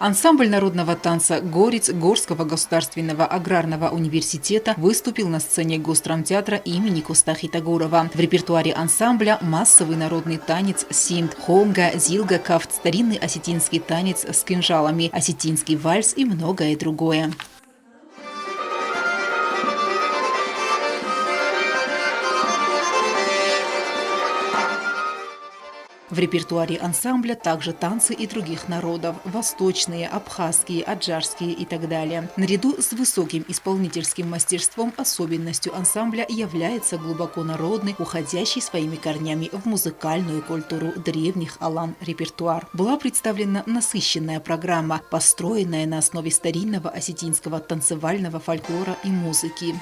Ансамбль народного танца «Горец» Горского государственного аграрного университета выступил на сцене Госдрамтеатра имени Костахи Тагурова. В репертуаре ансамбля массовый народный танец синт, хонга, зилга, кафт, старинный осетинский танец с кинжалами, осетинский вальс и многое другое. В репертуаре ансамбля также танцы и других народов – восточные, абхазские, аджарские и так далее. Наряду с высоким исполнительским мастерством особенностью ансамбля является глубоко народный, уходящий своими корнями в музыкальную культуру древних алан репертуар. Была представлена насыщенная программа, построенная на основе старинного осетинского танцевального фольклора и музыки.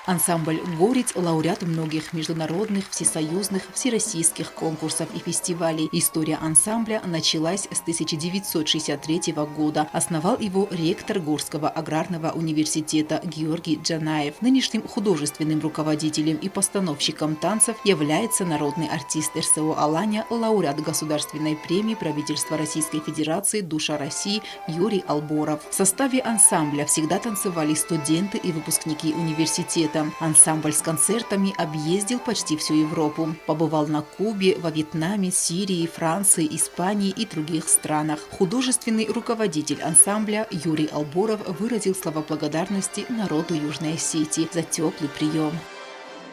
Ансамбль «Горец» – лауреат многих международных, всесоюзных, всероссийских конкурсов и фестивалей. История ансамбля началась с 1963 года. Основал его ректор Горского аграрного университета Георгий Джанаев. Нынешним художественным руководителем и постановщиком танцев является народный артист РСО «Аланя», лауреат государственной премии правительства Российской Федерации «Душа России» Юрий Алборов. В составе ансамбля всегда танцевали студенты и выпускники университета. Ансамбль с концертами объездил почти всю Европу. Побывал на Кубе, во Вьетнаме, Сирии, Франции, Испании и других странах. Художественный руководитель ансамбля Юрий Алборов выразил слова благодарности народу Южной Осетии за теплый прием.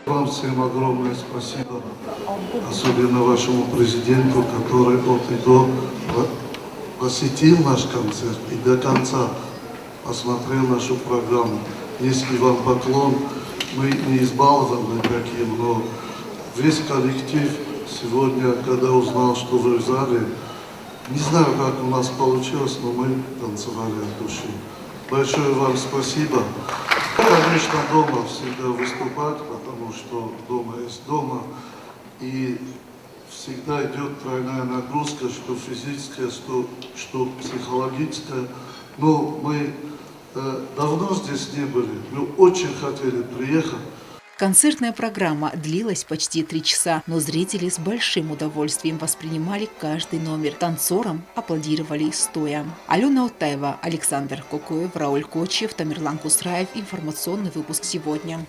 Вам всем огромное спасибо, особенно вашему президенту, который от и до посетил наш концерт и до конца посмотрел нашу программу. Низкий вам поклон. Мы не избалованы таким, но весь коллектив сегодня, когда узнал, что вы в зале, не знаю, как у нас получилось, но мы танцевали от души. Большое вам спасибо. Конечно, дома всегда выступать, потому что дома есть дома. И всегда идет тройная нагрузка, что физическая, что психологическая. Но мы давно здесь не были, мы очень хотели приехать. Концертная программа длилась почти 3 часа, но зрители с большим удовольствием воспринимали каждый номер. Танцорам аплодировали стоя. Алена Утаева, Александр Кокоев, Рауль Кочев, Тамерлан Кусраев. Информационный выпуск сегодня.